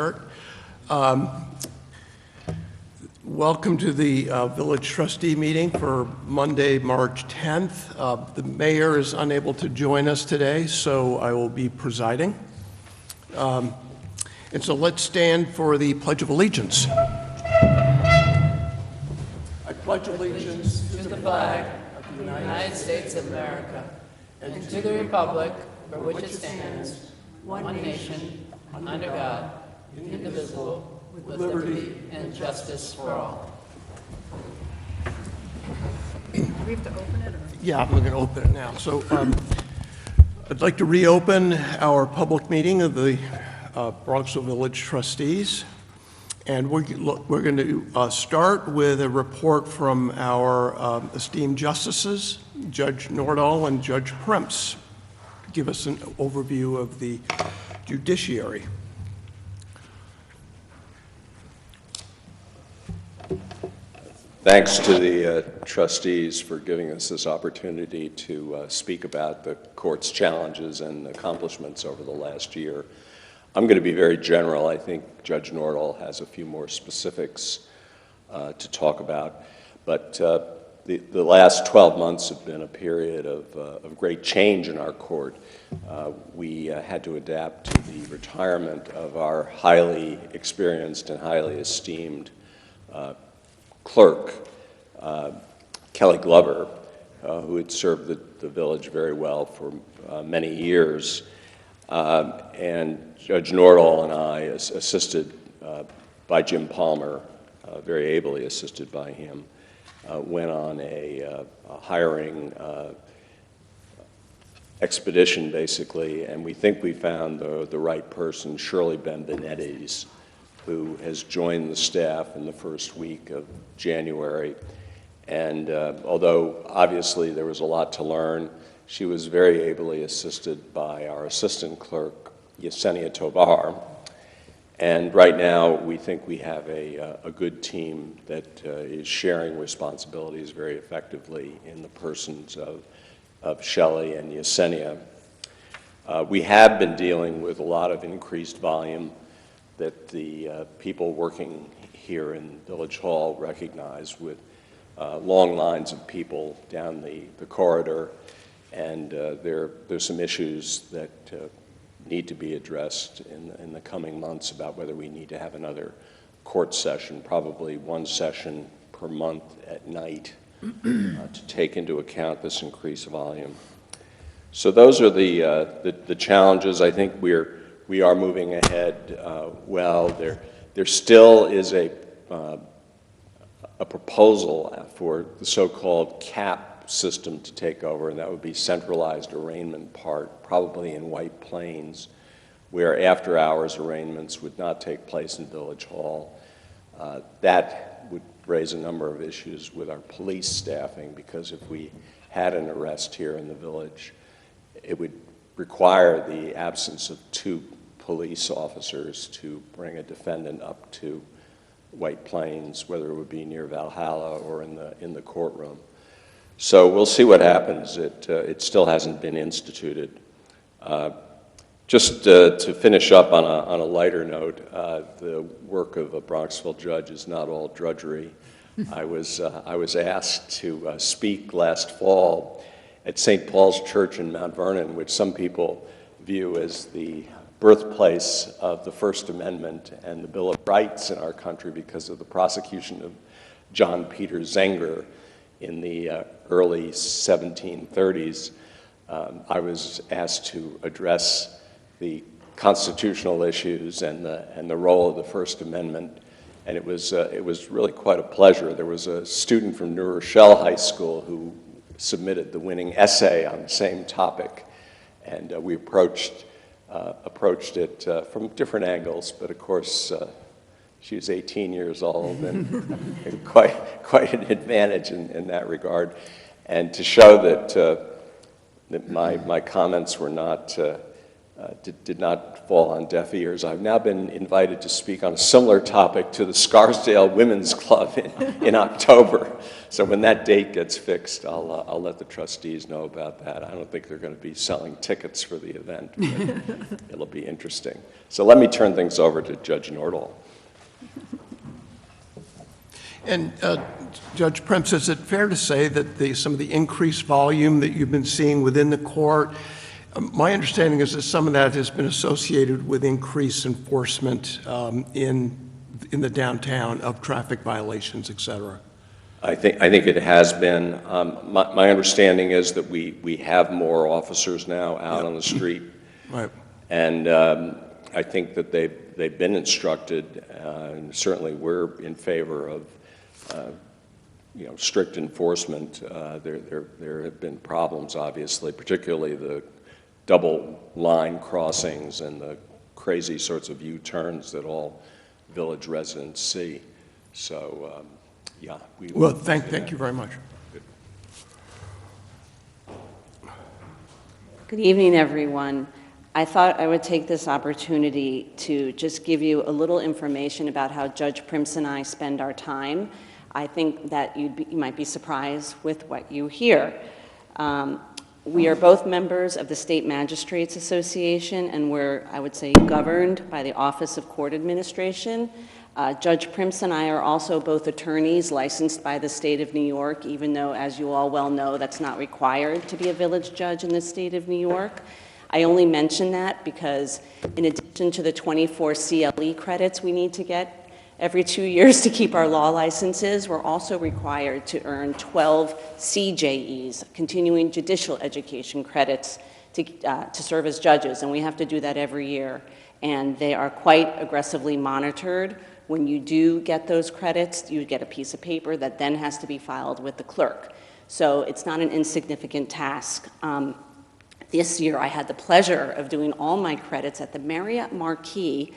start. Welcome to the Village Trustee meeting for Monday, March 10th. The mayor is unable to join us today, so I will be presiding. And so let's stand for the Pledge of Allegiance. I pledge allegiance to the flag of the United States of America and to the republic for which it stands, one nation, under God, indivisible, with liberty and justice for all. Do we have to open it? Or? Yeah, I'm going to open it now. So I'd like to reopen our public meeting of the Bronxville Village Trustees. And we're going to start with a report from our esteemed justices, Judge Nordahl and Judge Premps, to give us an overview of the judiciary. Thanks to the trustees for giving us this opportunity to speak about the court's challenges and accomplishments over the last year. I'm going to be very general. I think Judge Nordahl has a few more specifics to talk about, but the last 12 months have been a period of great change in our court. We had to adapt to the retirement of our highly experienced and highly esteemed clerk, Kelly Glover, who had served the village very well for many years. And Judge Nordahl and I, assisted by Jim Palmer, very ably assisted by him, went on a hiring expedition, basically, and we think we found the right person, Shirley Benvenetti's, who has joined the staff in the first week of January. And although obviously there was a lot to learn, she was very ably assisted by our assistant clerk, Yesenia Tovar. And right now we think we have a good team that is sharing responsibilities very effectively in the persons of Shelley and Yesenia. We have been dealing with a lot of increased volume that the people working here in Village Hall recognize, with long lines of people down the corridor, and there's some issues that need to be addressed in the coming months about whether we need to have another court session, probably one session per month at night, to take into account this increased volume. So those are the challenges. I think we are moving ahead well. There still is a proposal for the so-called CAP system to take over, and that would be centralized arraignment part, probably in White Plains, where after-hours arraignments would not take place in Village Hall. That would raise a number of issues with our police staffing, because if we had an arrest here in the village, it would require the absence of 2 police officers to bring a defendant up to White Plains, whether it would be near Valhalla or in the courtroom. So we'll see what happens. It still hasn't been instituted. Just to finish up on a lighter note, the work of a Bronxville judge is not all drudgery. I was asked to speak last fall at St. Paul's Church in Mount Vernon, which some people view as the birthplace of the First Amendment and the Bill of Rights in our country, because of the prosecution of John Peter Zenger in the early 1730s. I was asked to address the constitutional issues and the role of the First Amendment, and it was really quite a pleasure. There was a student from New Rochelle High School who submitted the winning essay on the same topic, and we approached it from different angles, but of course she was 18 years old and quite an advantage in that regard. And to show that my comments were not did not fall on deaf ears. I've now been invited to speak on a similar topic to the Scarsdale Women's Club in October. So when that date gets fixed, I'll let the trustees know about that. I don't think they're going to be selling tickets for the event, but it'll be interesting. So let me turn things over to Judge Nordall. And Judge Prince, is it fair to say that some of the increased volume that you've been seeing within the court, my understanding is that some of that has been associated with increased enforcement in the downtown of traffic violations, et cetera? I think it has been. My understanding is that we have more officers now out on the street. Right. And I think that they've been instructed, and certainly we're in favor of strict enforcement. There have been problems, obviously, particularly the double line crossings and the crazy sorts of U-turns that all village residents see. So, yeah. Well, thank you very much. Good evening, everyone. I thought I would take this opportunity to just give you a little information about how Judge Primps and I spend our time. I think that you might be surprised with what you hear. We are both members of the State Magistrates Association, and we're, I would say, governed by the Office of Court Administration. Judge Primps and I are also both attorneys licensed by the state of New York, even though, as you all well know, that's not required to be a village judge in the state of New York. I only mention that because in addition to the 24 CLE credits we need to get every 2 years to keep our law licenses, we're also required to earn 12 CJEs, continuing judicial education credits, to serve as judges, and we have to do that every year. And they are quite aggressively monitored. When you do get those credits, you get a piece of paper that then has to be filed with the clerk. So it's not an insignificant task. This year, I had the pleasure of doing all my credits at the Marriott Marquis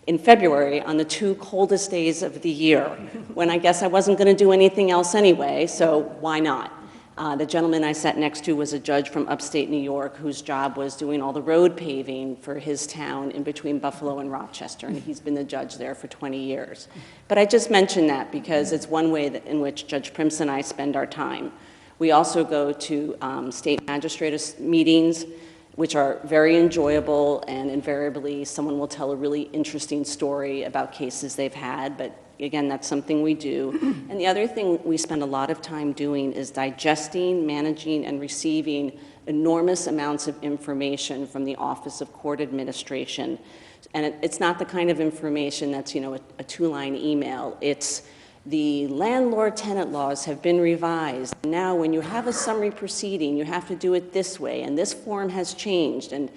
in February on the 2 coldest days of the year, when I guess I wasn't going to do anything else anyway, so why not? The gentleman I sat next to was a judge from upstate New York whose job was doing all the road paving for his town in between Buffalo and Rochester, and he's been the judge there for 20 years. But I just mention that because it's one way in which Judge Primps and I spend our time. We also go to state magistrate meetings, which are very enjoyable, and invariably someone will tell a really interesting story about cases they've had, but again, that's something we do. And the other thing we spend a lot of time doing is digesting, managing, and receiving enormous amounts of information from the Office of Court Administration. And it's not the kind of information that's, a 2-line email. It's the landlord-tenant laws have been revised. Now, when you have a summary proceeding, you have to do it this way, and this form has changed. And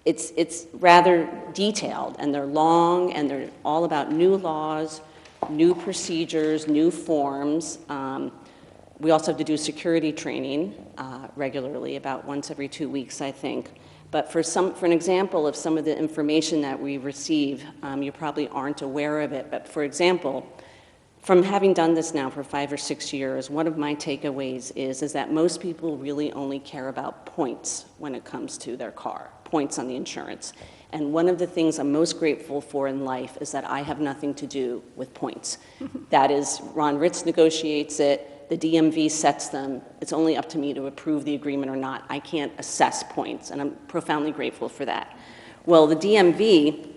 it's rather detailed, and they're long, and they're all about new laws, new procedures, new forms. We also have to do security training regularly, about once every 2 weeks, I think. But for an example of some of the information that we receive, you probably aren't aware of it, but for example, from having done this now for 5 or 6 years, one of my takeaways is that most people really only care about points when it comes to their car, points on the insurance. And one of the things I'm most grateful for in life is that I have nothing to do with points. That is, Ron Ritz negotiates it, the DMV sets them. It's only up to me to approve the agreement or not. I can't assess points, and I'm profoundly grateful for that. Well, the DMV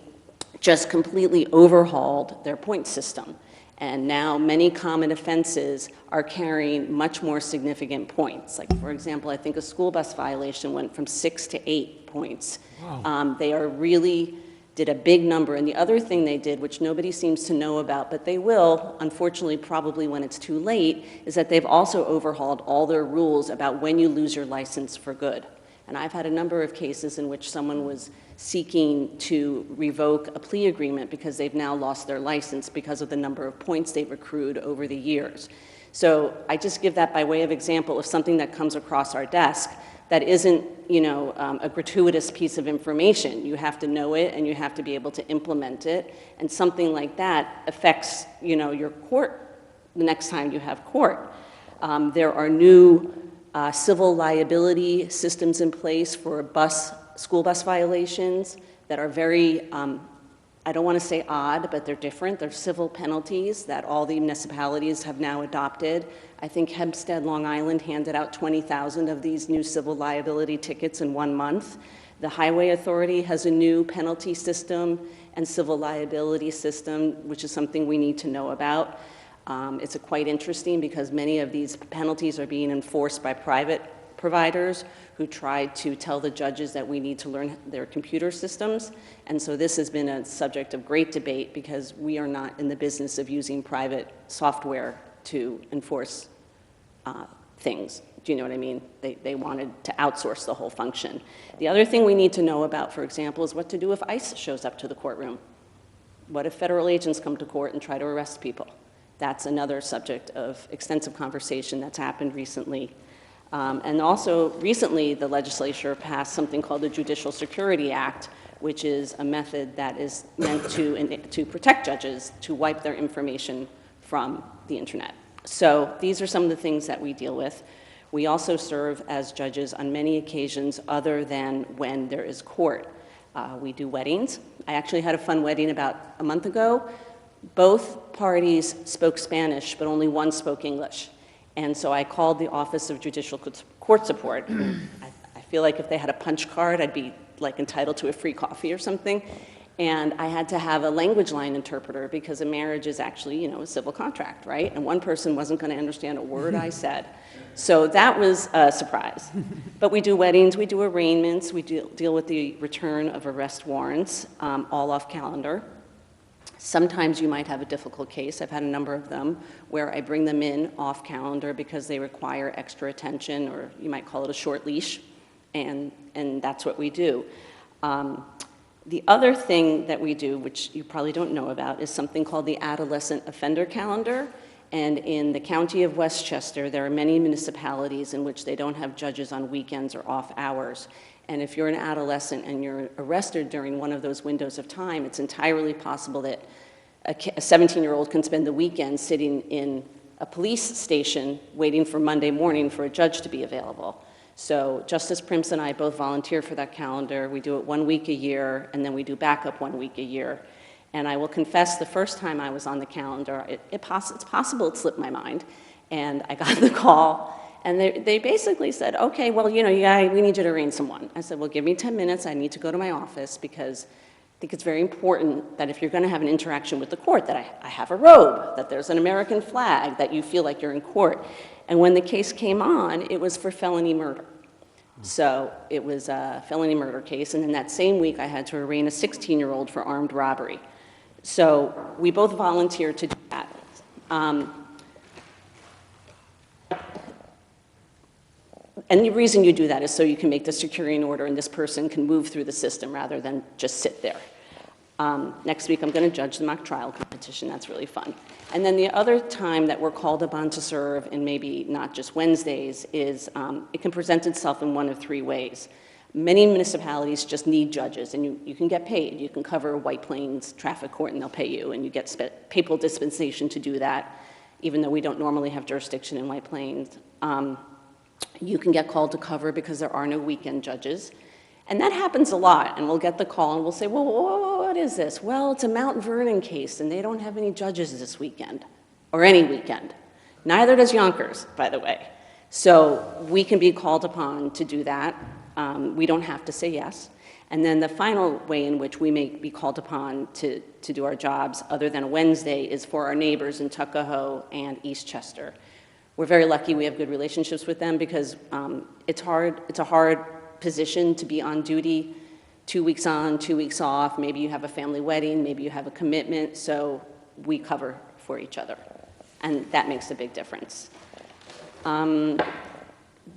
just completely overhauled their point system. And now many common offenses are carrying much more significant points. Like, for example, I think a school bus violation went from 6 to 8 points. Wow. They really did a big number. And the other thing they did, which nobody seems to know about, but they will, unfortunately, probably when it's too late, is that they've also overhauled all their rules about when you lose your license for good. And I've had a number of cases in which someone was seeking to revoke a plea agreement because they've now lost their license because of the number of points they've accrued over the years. So I just give that by way of example of something that comes across our desk that isn't, a gratuitous piece of information. You have to know it and you have to be able to implement it. And something like that affects, your court the next time you have court. There are new civil liability systems in place for school bus violations that are very, I don't want to say odd, but they're different. They're civil penalties that all the municipalities have now adopted. I think Hempstead, Long Island handed out 20,000 of these new civil liability tickets in 1 month. The Highway Authority has a new penalty system and civil liability system, which is something we need to know about. It's quite interesting because many of these penalties are being enforced by private providers who tried to tell the judges that we need to learn their computer systems. And so this has been a subject of great debate because we are not in the business of using private software to enforce things. Do you know what I mean? They wanted to outsource the whole function. The other thing we need to know about, for example, is what to do if ICE shows up to the courtroom. What if federal agents come to court and try to arrest people? That's another subject of extensive conversation that's happened recently. And also, recently, the legislature passed something called the Judicial Security Act, which is a method that is meant to protect judges, to wipe their information from the internet. So these are some of the things that we deal with. We also serve as judges on many occasions other than when there is court. We do weddings. I actually had a fun wedding about a month ago. Both parties spoke Spanish, but only one spoke English. And so I called the Office of Judicial Court Support. I feel like if they had a punch card, I'd be like entitled to a free coffee or something. And I had to have a language line interpreter because a marriage is actually, a civil contract, right? And one person wasn't going to understand a word I said. So that was a surprise. But we do weddings, we do arraignments, we deal with the return of arrest warrants, all off calendar. Sometimes you might have a difficult case. I've had a number of them where I bring them in off calendar because they require extra attention, or you might call it a short leash, and that's what we do. The other thing that we do, which you probably don't know about, is something called the Adolescent Offender Calendar. And in the county of Westchester, there are many municipalities in which they don't have judges on weekends or off hours. And if you're an adolescent and you're arrested during one of those windows of time, it's entirely possible that a 17-year-old can spend the weekend sitting in a police station waiting for Monday morning for a judge to be available. So Justice Primps and I both volunteer for that calendar. We do it 1 week a year, and then we do backup 1 week a year. And I will confess, the first time I was on the calendar, it's possible it slipped my mind, and I got the call, and they basically said, okay, well, we need you to arraign someone. I said, well, give me 10 minutes. I need to go to my office because I think it's very important that if you're going to have an interaction with the court, that I have a robe, that there's an American flag, that you feel like you're in court. And when the case came on, it was for felony murder. So it was a felony murder case, and in that same week, I had to arraign a 16-year-old for armed robbery. So we both volunteered to do that. And the reason you do that is so you can make the securing order and this person can move through the system rather than just sit there. Next week, I'm going to judge the mock trial competition. That's really fun. And then the other time that we're called upon to serve, and maybe not just Wednesdays, is it can present itself in one of three ways. Many municipalities just need judges, and you can get paid. You can cover White Plains traffic court, and they'll pay you, and you get papal dispensation to do that, even though we don't normally have jurisdiction in White Plains. You can get called to cover because there are no weekend judges. And that happens a lot, and we'll get the call, and we'll say, well, what is this? Well, it's a Mount Vernon case, and they don't have any judges this weekend, or any weekend. Neither does Yonkers, by the way. So we can be called upon to do that. We don't have to say yes. And then the final way in which we may be called upon to do our jobs, other than a Wednesday, is for our neighbors in Tuckahoe and Eastchester. We're very lucky we have good relationships with them because it's a hard position to be on duty 2 weeks on, 2 weeks off. Maybe you have a family wedding, maybe you have a commitment, so we cover for each other. And that makes a big difference.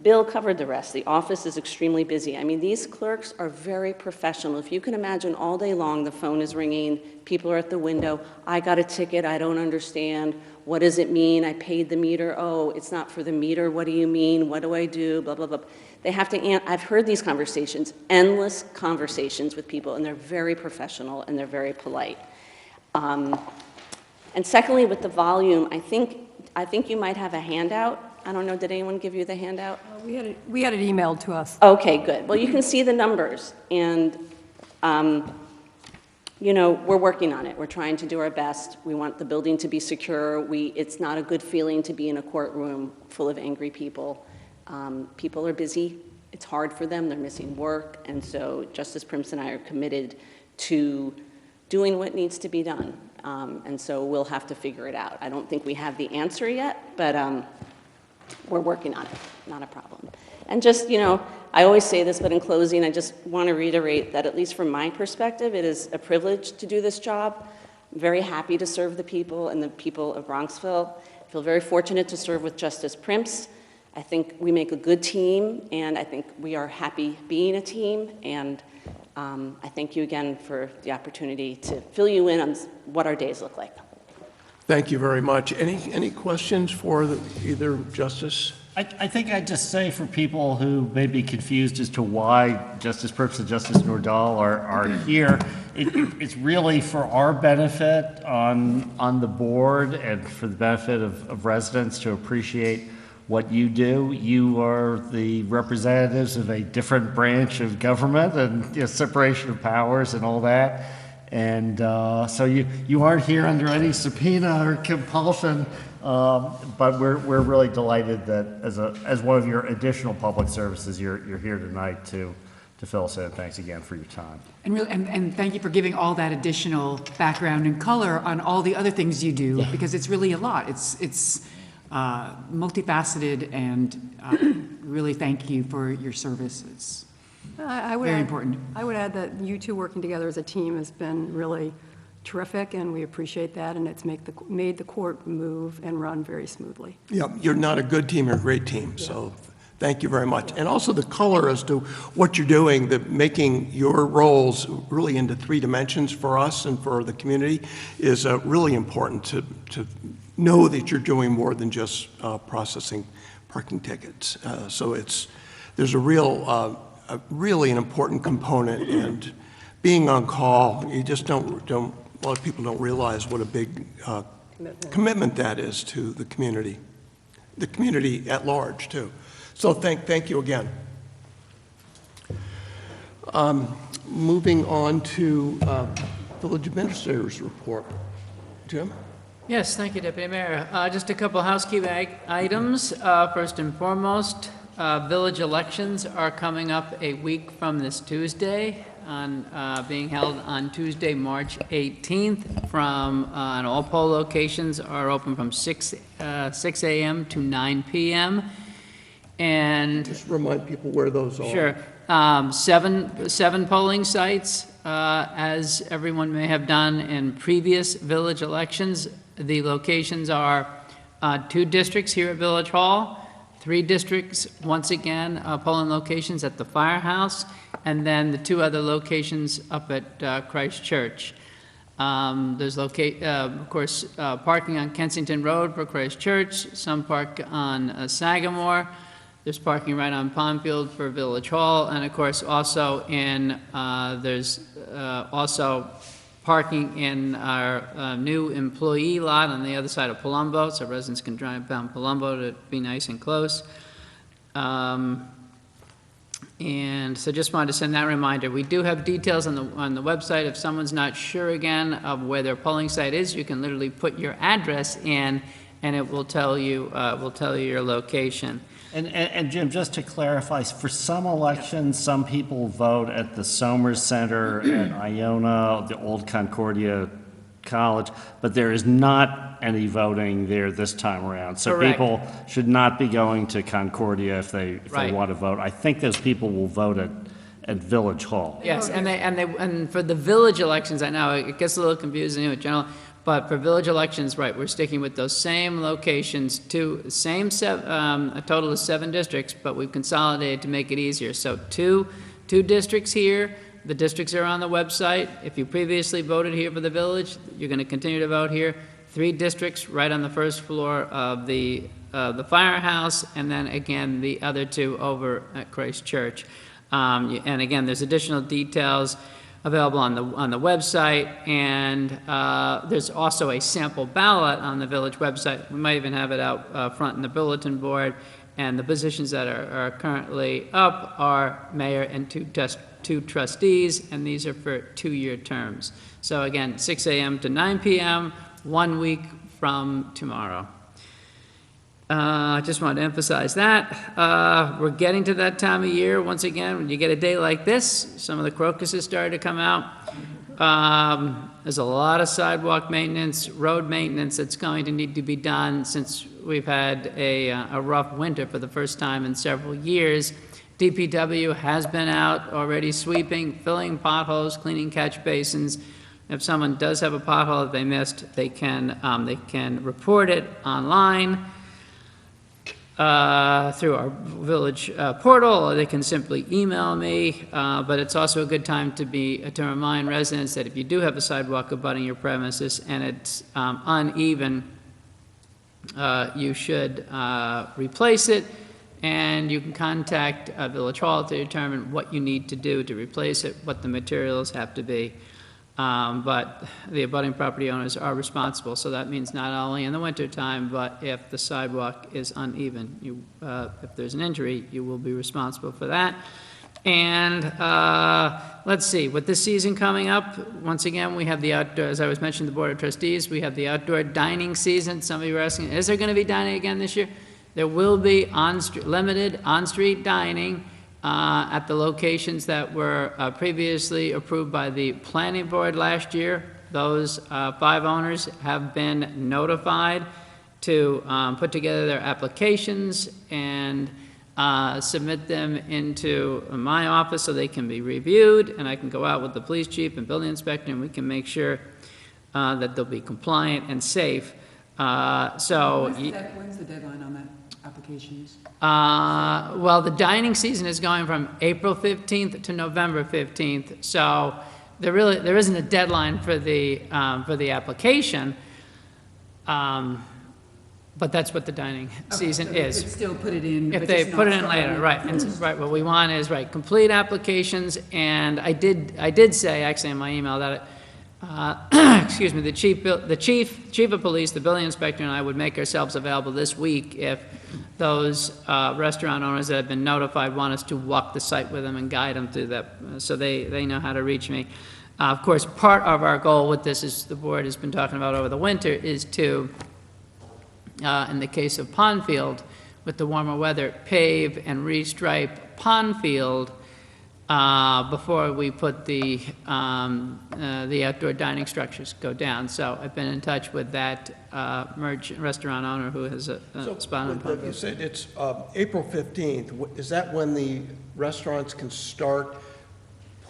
Bill covered the rest. The office is extremely busy. I mean, these clerks are very professional. If you can imagine, all day long the phone is ringing, people are at the window, I got a ticket, I don't understand, what does it mean, I paid the meter, oh, it's not for the meter, what do you mean, what do I do, blah, blah, blah. They have to, I've heard these conversations, endless conversations with people, and they're very professional and they're very polite. And secondly, with the volume, I think you might have a handout. I don't know, did anyone give you the handout? We had it emailed to us. Okay, good. Well, you can see the numbers, and, you know, we're working on it. We're trying to do our best. We want the building to be secure. It's not a good feeling to be in a courtroom full of angry people. People are busy. It's hard for them. They're missing work, and so Justice Primps and I are committed to doing what needs to be done, and so we'll have to figure it out. I don't think we have the answer yet, but we're working on it. Not a problem. And just, you know, I always say this, but in closing, I just want to reiterate that at least from my perspective, it is a privilege to do this job. I'm very happy to serve the people and the people of Bronxville. I feel very fortunate to serve with Justice Primps. I think we make a good team, and I think we are happy being a team, and I thank you again for the opportunity to fill you in on what our days look like. Thank you very much. Any questions for either Justice? I think I'd just say for people who may be confused as to why Justice Primps and Justice Nordahl are here, it's really for our benefit on the board and for the benefit of residents to appreciate what you do. You are the representatives of a different branch of government and, you know, separation of powers and all that. And so you aren't here under any subpoena or compulsion, but we're really delighted that as one of your additional public services, you're here tonight to fill us in. Thanks again for your time. And thank you for giving all that additional background and color on all the other things you do, because it's really a lot. It's multifaceted, and really thank you for your service. It's very important. I would add that you two working together as a team has been really terrific, and we appreciate that, and it's made the court move and run very smoothly. Yeah, you're not a good team, you're a great team, so thank you very much. And also the color as to what you're doing, making your roles really into 3 dimensions for us and for the community is really important to know that you're doing more than just processing parking tickets. So there's a really an important component, and being on call, you just a lot of people don't realize what a big commitment that is to the community at large too. So thank you again. Moving on to Village Administrator's report. Jim? Yes, thank you, Deputy Mayor. Just a couple housekeeping items. First and foremost, village elections are coming up a week from this Tuesday, being held on Tuesday, March 18th. And all poll locations are open from 6 a.m. to 9 p.m. And Just remind people where those are. sure, seven polling sites, as everyone may have done in previous village elections. The locations are 2 districts here at Village Hall, 3 districts, once again, polling locations at the firehouse, and then the 2 other locations up at Christ Church. There's, of course, parking on Kensington Road for Christ Church, some park on Sagamore. There's parking right on Pondfield for Village Hall, and of course, also there's also parking in our new employee lot on the other side of Palumbo, so residents can drive down Palumbo to be nice and close. And so just wanted to send that reminder. We do have details on the website. If someone's not sure again of where their polling site is, you can literally put your address in, and it will tell you your location. And Jim, just to clarify, for some elections, some people vote at the Somers Center at Iona, the old Concordia College, but there is not any voting there this time around. So Correct. People should not be going to Concordia if they Right. want to vote. I think those people will vote at Village Hall. Yes, and for the village elections, I know it gets a little confusing in general, but for village elections, right, we're sticking with those same locations, a total of 7 districts, but we've consolidated to make it easier. So two districts here. The districts are on the website. If you previously voted here for the village, you're going to continue to vote here. 3 districts right on the first floor of the firehouse, and then again the other 2 over at Christ Church. And again, there's additional details available on the website, and there's also a sample ballot on the village website. We might even have it out front in the bulletin board. And the positions that are currently up are mayor and two trustees, and these are for 2-year terms. So again, 6 a.m. to 9 p.m., 1 week from tomorrow. I just wanted to emphasize that. We're getting to that time of year, once again, when you get a day like this, some of the crocuses started to come out. There's a lot of sidewalk maintenance, road maintenance that's going to need to be done since we've had a rough winter for the first time in several years. DPW has been out already sweeping, filling potholes, cleaning catch basins. If someone does have a pothole that they missed, they can report it online through our village portal, or they can simply email me. But it's also a good time to remind residents that if you do have a sidewalk abutting your premises and it's uneven, you should replace it, and you can contact Village Hall to determine what you need to do to replace it, what the materials have to be. But the abutting property owners are responsible, so that means not only in the wintertime, but if the sidewalk is uneven, if there's an injury, you will be responsible for that. And let's see, with this season coming up, once again, we have the outdoor, as I was mentioning, the Board of Trustees, we have the outdoor dining season. Some of you are asking, is there going to be dining again this year? There will be limited on-street dining at the locations that were previously approved by the planning board last year. Those 5 owners have been notified to put together their applications and submit them into my office so they can be reviewed, and I can go out with the police chief and building inspector, and we can make sure that they'll be compliant and safe. When's the deadline on that applications? Well, the dining season is going from April 15th to November 15th, so there isn't a deadline for the application, but that's what the dining season is. They could still put it in. If but they just put it not in later, starting. right, and right, what we want is, right, complete applications, and I did say, actually in my email, that excuse me, the chief of police, the building inspector, and I would make ourselves available this week if those restaurant owners that have been notified want us to walk the site with them and guide them through that, so they know how to reach me. Of course, part of our goal with this, is the board has been talking about over the winter, is to, in the case of Pondfield, with the warmer weather, pave and restripe Pondfield before we put the outdoor dining structures go down. So I've been in touch with that restaurant owner who has a spot on Pondfield. You said it's April 15th. Is that when the restaurants can start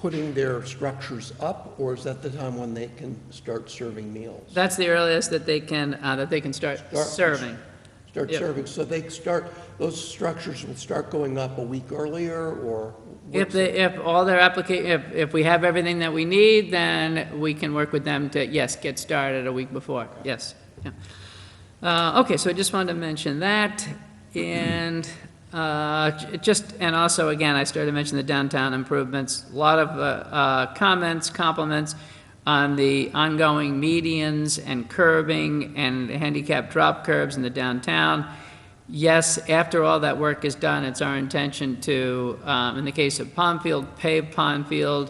putting their structures up, or is that the time when they can start serving meals? That's the earliest that they can start serving. Start Yep. serving. So those structures will start going up a week earlier, or? If we have everything that we need, then we can work with them to, yes, get started a week before, yes. Yeah. Okay, so I just wanted to mention that, and and also, again, I started to mention the downtown improvements. A lot of comments, compliments on the ongoing medians and curbing and handicap drop curbs in the downtown. Yes, after all that work is done, it's our intention to, in the case of Pondfield, pave Pondfield,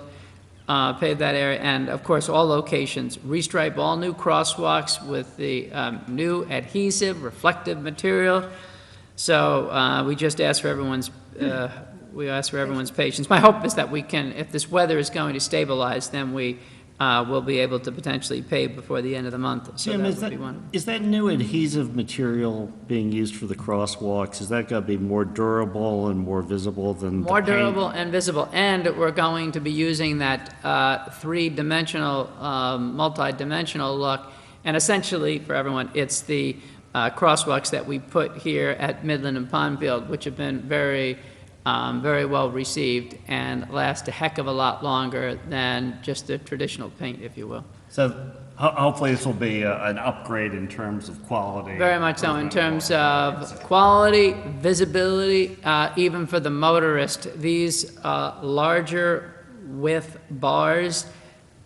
pave that area, and of course, all locations, restripe all new crosswalks with the new adhesive, reflective material. So we just ask for everyone's patience. My hope is that we can, if this weather is going to stabilize, then we will be able to potentially pave before the end of the month. So Jim, that would be one. is that new adhesive material being used for the crosswalks, is that going to be more durable and more visible than the More paint? durable and visible, and we're going to be using that three-dimensional, multi-dimensional look, and essentially, for everyone, it's the crosswalks that we put here at Midland and Pondfield, which have been very well received and last a heck of a lot longer than just the traditional paint, if you will. So hopefully this will be an upgrade in terms of quality. Very much so, in terms of quality, visibility, even for the motorist. These larger width bars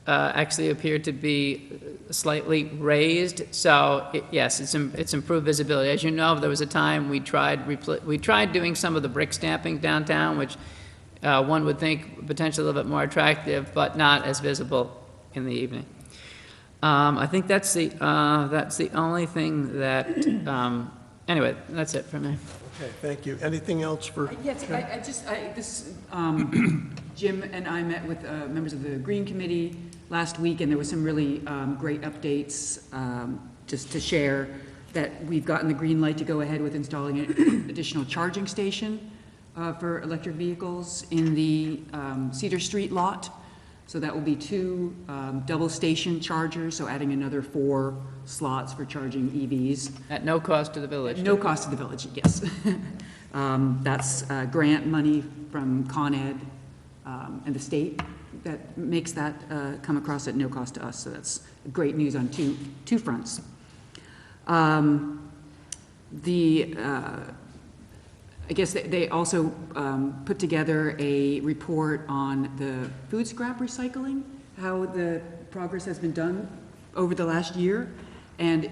actually appeared to be slightly raised, so yes, it's improved visibility. As you know, there was a time we tried doing some of the brick stamping downtown, which one would think potentially a little bit more attractive, but not as visible in the evening. I think that's the only thing that, anyway, that's it for me. Okay, thank you. Anything else for? Yes, Jim and I met with members of the Green Committee last week, and there was some really great updates just to share, that we've gotten the green light to go ahead with installing an additional charging station for electric vehicles in the Cedar Street lot. So that will be 2 double station chargers, so adding another 4 slots for charging EVs. At no cost to the village. No cost to the village, yes. That's grant money from Con Ed and the state that makes that come across at no cost to us. So that's great news on two fronts. I guess they also put together a report on the food scrap recycling, how the progress has been done over the last year, and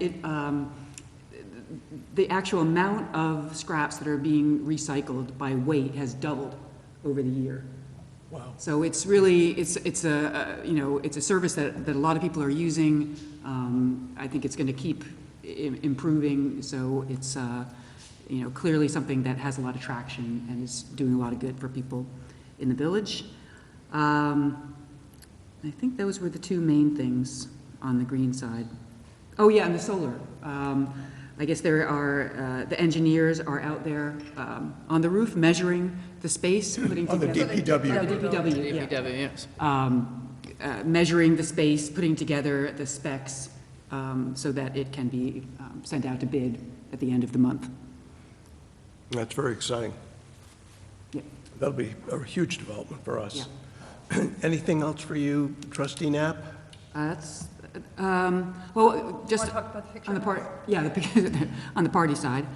the actual amount of scraps that are being recycled by weight has doubled over the year. Wow. So it's really, it's a service that a lot of people are using. I think it's going to keep improving, so it's clearly something that has a lot of traction and is doing a lot of good for people in the village. I think those were the 2 main things on the green side. Oh yeah, and the solar. I guess there are, the engineers are out there on the roof measuring the space, putting On the together. DPW. Yeah, DPW, yeah. DPW, yes. Measuring the space, putting together the specs so that it can be sent out to bid at the end of the month. That's very exciting. Yeah. That'll be a huge development for us. Yeah. Anything else for you, Trustee Knapp? That's, well, just Wanna talk about the picture on the part, house? yeah, on the party side.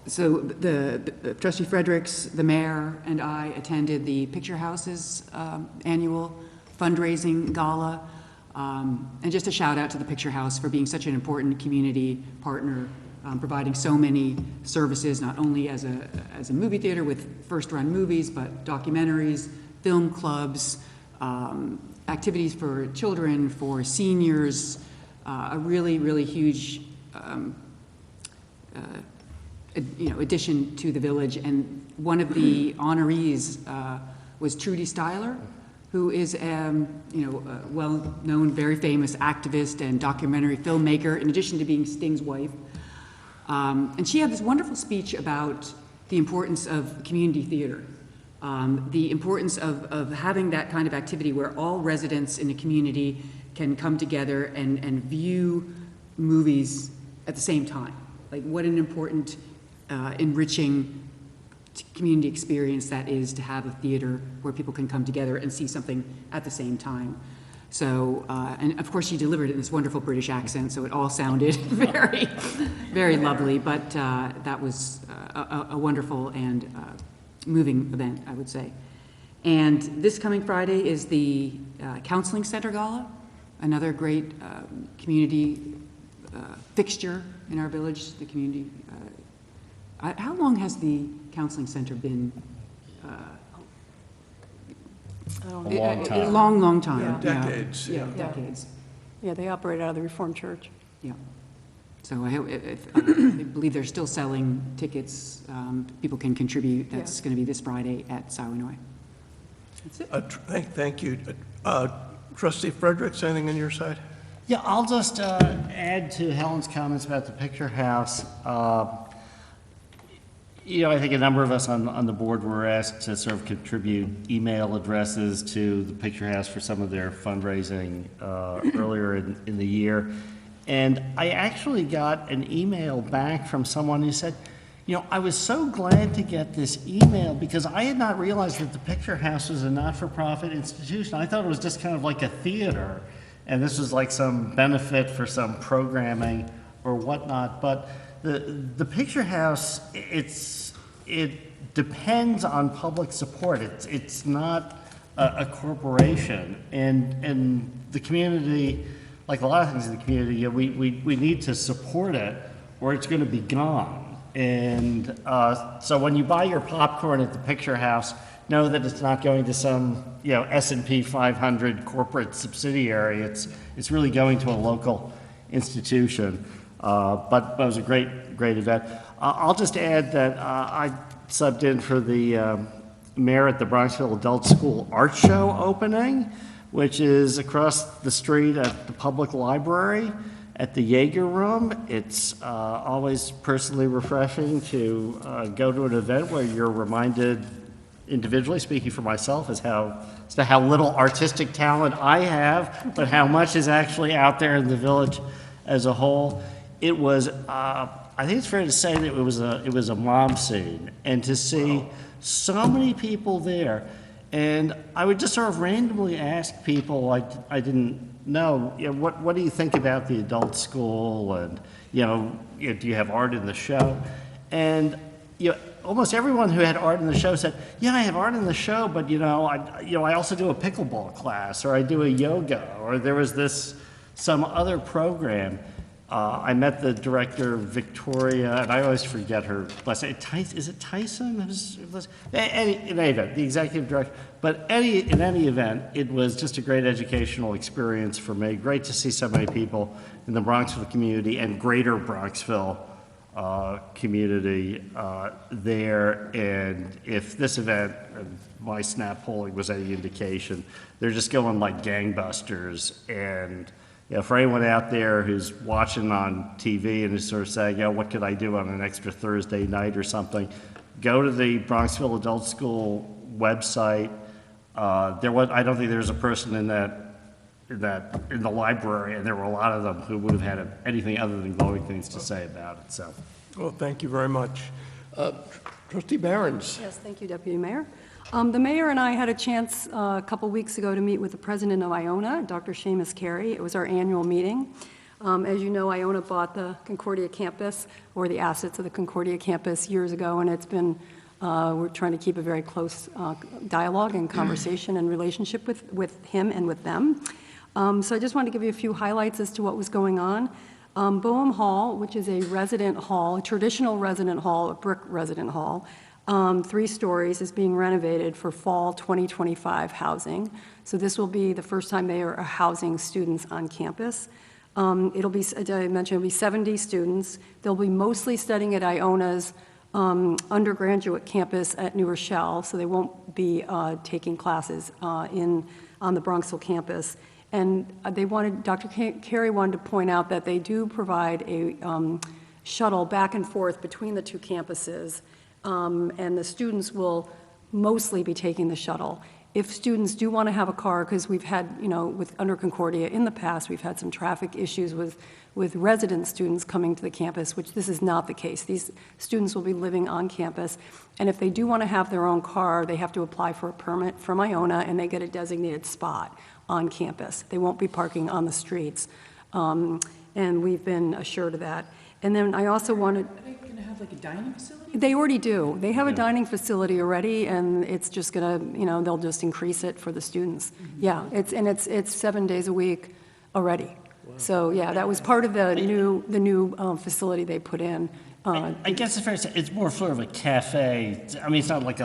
So the Trustee Fredericks, the mayor, and I attended the Picture House's annual fundraising gala. And just a shout out to the Picture House for being such an important community partner, providing so many services, not only as a movie theater with first-run movies, but documentaries, film clubs, activities for children, for seniors, a really, really huge addition to the village. And one of the honorees was Trudy Styler, who is a well-known, very famous activist and documentary filmmaker, in addition to being Sting's wife. And she had this wonderful speech about the importance of community theater, the importance of having that kind of activity where all residents in a community can come together and view movies at the same time. Like, what an important, enriching community experience that is, to have a theater where people can come together and see something at the same time. So, and of course she delivered it in this wonderful British accent, so it all sounded very, very lovely, but that was a wonderful and moving event, I would say. And this coming Friday is the Counseling Center Gala, another great community fixture in our village, the community. How long has the Counseling Center been? A long time. Long time. Yeah, decades, Yeah, yeah. decades. Yeah, they operate out of the Reformed Church. Yeah. So I believe they're still selling tickets. People can contribute. That's Yeah. going to be this Friday at Sawinoy. That's it. Thank you. Trustee Fredericks, anything on your side? Yeah, I'll just add to Helen's comments about the Picture House. I think a number of us on the board were asked to sort of contribute email addresses to the Picture House for some of their fundraising earlier in the year. And I actually got an email back from someone who said, I was so glad to get this email because I had not realized that the Picture House was a not-for-profit institution. I thought it was just kind of like a theater, and this was like some benefit for some programming or whatnot. But the Picture House, it depends on public support. It's not a corporation, and the community, like a lot of things in the community, you know, we need to support it, or it's going to be gone. And so when you buy your popcorn at the Picture House, know that it's not going to some, you know, S&P 500 corporate subsidiary. It's really going to a local institution. But it was a great event. I'll just add that I subbed in for the mayor at the Bronxville Adult School Art Show opening, which is across the street at the public library at the Jaeger Room. It's always personally refreshing to go to an event where you're reminded, individually, speaking for myself, as to how little artistic talent I have, but how much is actually out there in the village as a whole. It was, I think it's fair to say that it was a mom scene, and to see so many people there, and I would just sort of randomly ask people I didn't know, you know, what do you think about the adult school, and you know, do you have art in the show? And you know, almost everyone who had art in the show said, yeah, I have art in the show, but I also do a pickleball class, or I do a yoga, or there was some other program. I met the director, Victoria, and I always forget her last name. Is it Tyson? In any event, the executive director. But in any event, it was just a great educational experience for me. Great to see so many people in the Bronxville community and greater Bronxville community there. And if this event, and my snap polling was any indication, they're just going like gangbusters. And you know, for anyone out there who's watching on TV and is sort of saying, you know, what could I do on an extra Thursday night or something, go to the Bronxville Adult School website. I don't think there's a person in the library, and there were a lot of them who would have had anything other than glowing things to say about it. So, Well, thank you very much. Trustee Barons. Yes, thank you, Deputy Mayor. The mayor and I had a chance a couple weeks ago to meet with the president of Iona, Dr. Seamus Carey. It was our annual meeting. As you know, Iona bought the Concordia campus, or the assets of the Concordia campus, years ago, and it's been, we're trying to keep a very close dialogue and conversation and relationship with him and with them. So I just wanted to give you a few highlights as to what was going on. Boehm Hall, which is a resident hall, a traditional resident hall, a brick resident hall, 3 stories, is being renovated for fall 2025 housing. So this will be the first time they are housing students on campus. It'll be, as I mentioned, it'll be 70 students. They'll be mostly studying at Iona's undergraduate campus at New Rochelle, so they won't be taking classes on the Bronxville campus. And Dr. Carey wanted to point out that they do provide a shuttle back and forth between the 2 campuses. And the students will mostly be taking the shuttle. If students do want to have a car, because we've had, under Concordia in the past, we've had some traffic issues with resident students coming to the campus, which this is not the case. These students will be living on campus, and if they do want to have their own car, they have to apply for a permit from Iona, and they get a designated spot on campus. They won't be parking on the streets, and we've been assured of that. And then I also wanted... Are they going to have like a dining facility? They already do. They have a dining facility already, and it's just going to, they'll just increase it for the students. Mm-hmm. Yeah, it's 7 days a week already. Wow. So, yeah, that was part of the new facility they put in. I guess it's fair to say it's more sort of a cafe. I mean, it's not like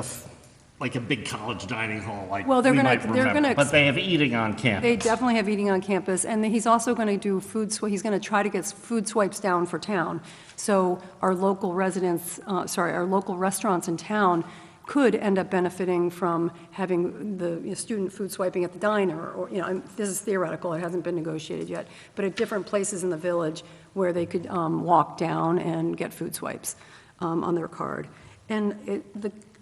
a big college dining hall like well, they're we gonna, might remember, they're gonna, but they have eating on campus. They definitely have eating on campus, and he's also going to do he's going to try to get food swipes down for town. So our local our local restaurants in town could end up benefiting from having the student food swiping at the diner, or, this is theoretical, it hasn't been negotiated yet, but at different places in the village where they could walk down and get food swipes on their card. And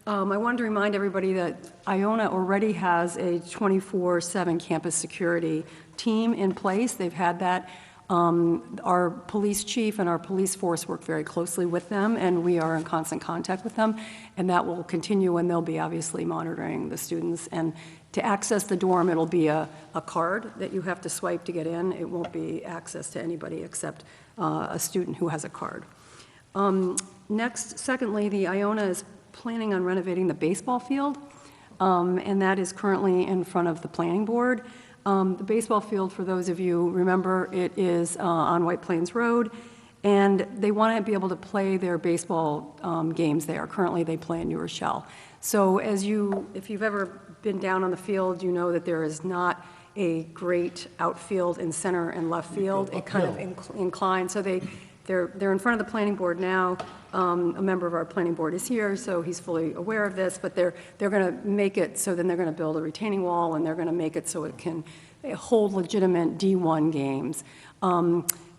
I wanted to remind everybody that Iona already has a 24/7 campus security team in place. They've had that. Our police chief and our police force work very closely with them, and we are in constant contact with them, and that will continue, and they'll be obviously monitoring the students. And to access the dorm, it'll be a card that you have to swipe to get in. It won't be access to anybody except a student who has a card. Secondly, the Iona is planning on renovating the baseball field. and that is currently in front of the planning board. The baseball field, for those of you remember, it is on White Plains Road, and they want to be able to play their baseball games there. Currently, they play in New Rochelle. So if you've ever been down on the field, you know that there is not a great outfield in center and left field. It kind of inclines. So they're in front of the planning board now. A member of our planning board is here, so he's fully aware of this, but they're going to make it, so then they're going to build a retaining wall, and they're going to make it so it can hold legitimate D1 games.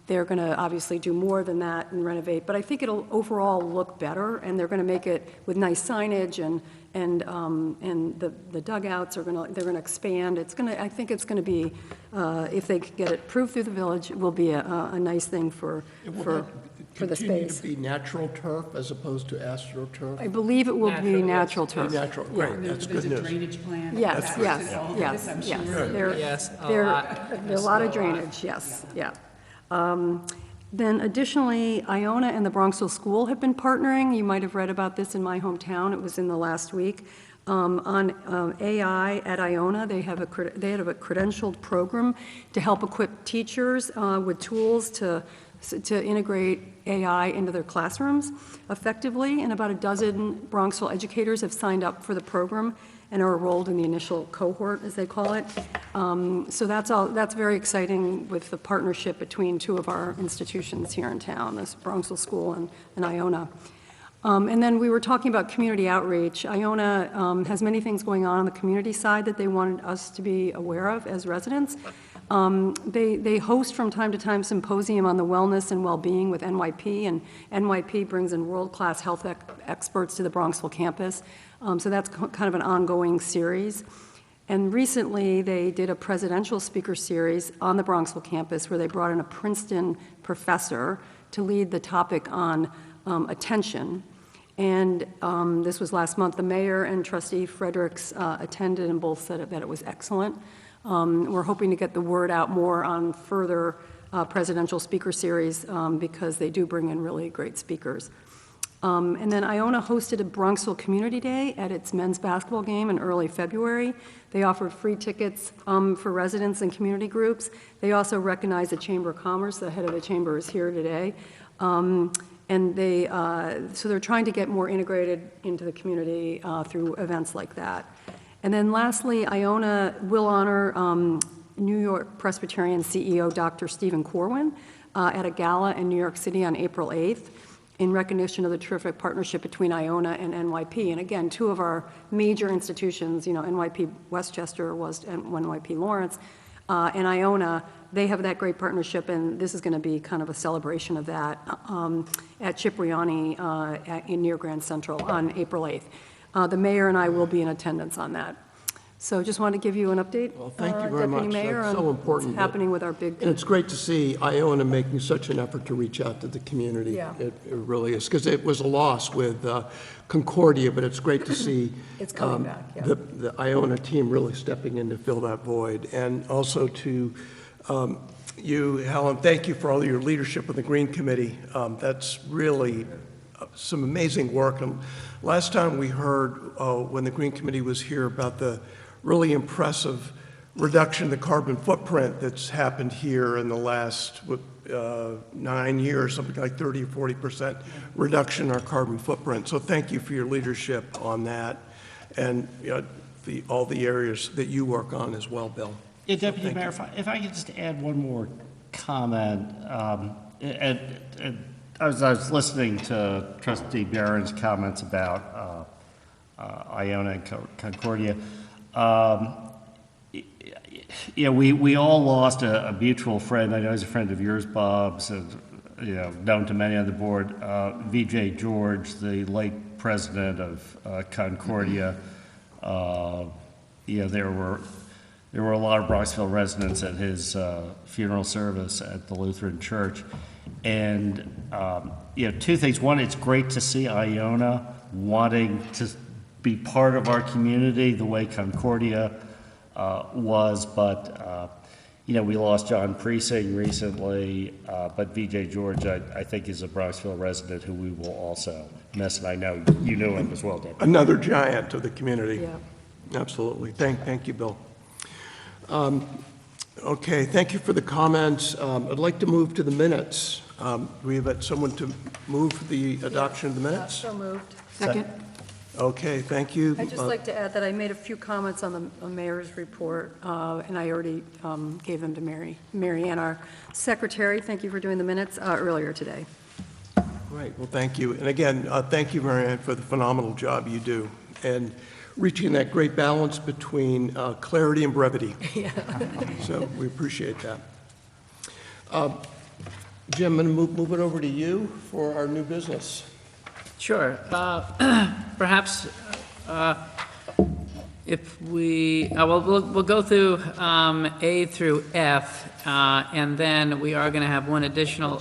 They're going to obviously do more than that and renovate, but I think it'll overall look better, and they're going to make it with nice signage, and the dugouts they're going to expand. I think it's going to be, if they get it approved through the village, it will be a nice thing for the Continue space. to be natural turf as opposed to AstroTurf? I believe it will be natural turf. Natural, great, that's good There's a news. drainage plan. Yes, attached yes, to all of yes, this, I'm yes. sure. Yes, a There lot. are a lot of drainage, yes, yeah. Then additionally, Iona and the Bronxville School have been partnering. You might have read about this in my hometown. It was in the last week. On AI at Iona, they have a credentialed program to help equip teachers with tools to integrate AI into their classrooms effectively, and about a dozen Bronxville educators have signed up for the program and are enrolled in the initial cohort, as they call it. So that's very exciting with the partnership between two of our institutions here in town, this Bronxville School and Iona. And then we were talking about community outreach. Iona has many things going on the community side that they wanted us to be aware of as residents. They host from time to time symposium on the wellness and well-being with NYP, and NYP brings in world-class health experts to the Bronxville campus. So that's kind of an ongoing series. And recently, they did a presidential speaker series on the Bronxville campus where they brought in a Princeton professor to lead the topic on attention. And this was last month. The mayor and trustee Fredericks attended and both said that it was excellent. We're hoping to get the word out more on further presidential speaker series because they do bring in really great speakers. And then Iona hosted a Bronxville Community Day at its men's basketball game in early February. They offered free tickets for residents and community groups. They also recognized the Chamber of Commerce. The head of the chamber is here today. And so they're trying to get more integrated into the community through events like that. And then lastly, Iona will honor New York Presbyterian CEO Dr. Stephen Corwin at a gala in New York City on April 8th in recognition of the terrific partnership between Iona and NYP. And again, two of our major institutions, NYP Westchester and NYP Lawrence, and Iona, they have that great partnership, and this is going to be kind of a celebration of that at Cipriani near Grand Central on April 8th. The mayor and I will be in attendance on that. So just wanted to give you an update. Well, thank you very much. Deputy Mayor, That's on so important. what's happening with our big. And it's great to see Iona making such an effort to reach out to the community. Yeah. It really is, because it was a loss with Concordia, but it's great to see It's coming back, yeah. the Iona team really stepping in to fill that void. And also to you, Helen, thank you for all your leadership with the Green Committee. That's really some amazing work. And last time we heard when the Green Committee was here about the really impressive reduction in the carbon footprint that's happened here in the last 9 years, something like 30 or 40% reduction in our carbon footprint. So thank you for your leadership on that and all the areas that you work on as well, Bill. Yeah, Deputy Mayor, if I could just add one more comment. As I was listening to Trustee Barron's comments about Iona and Concordia, we all lost a mutual friend. I know he's a friend of yours, Bob's, and known to many on the board. V.J. George, the late president of Concordia. There were a lot of Bronxville residents at his funeral service at the Lutheran Church, and two things. One, it's great to see Iona wanting to be part of our community the way Concordia was, but we lost John Precinct recently, but V.J. George, I think, is a Bronxville resident who we will also miss, and I know you knew him as well, Deputy. Another giant of the community. Yeah. Absolutely. Thank you, Bill. Okay, thank you for the comments. I'd like to move to the minutes. Do we have someone to move the adoption of the minutes? So moved. Second? Okay, thank you. I'd just like to add that I made a few comments on the mayor's report, and I already gave them to Mary Ann, our secretary. Thank you for doing the minutes earlier today. Great, well, thank you. And again, thank you, Marianne, for the phenomenal job you do, and reaching that great balance between clarity and brevity. Yeah. So we appreciate that. Jim, I'm going to move it over to you for our new business. Sure. Perhaps if we, we'll go through A through F, and then we are going to have one additional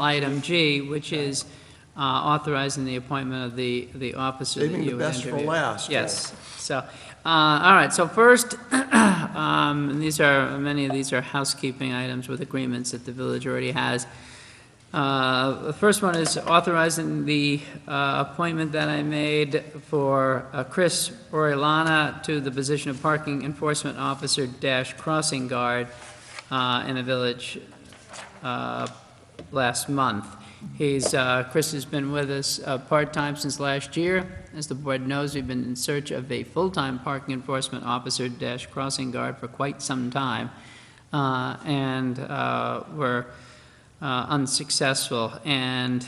item, G, which is authorizing the appointment of the officer that Saving you the would best for interview. last. Yes. So, all right. So first, many of these are housekeeping items with agreements that the village already has. The first one is authorizing the appointment that I made for Chris Orellana to the position of Parking Enforcement Officer / Crossing Guard in the village last month. Chris has been with us part-time since last year. As the board knows, we've been in search of a full-time Parking Enforcement Officer / Crossing Guard for quite some time, and we're unsuccessful. And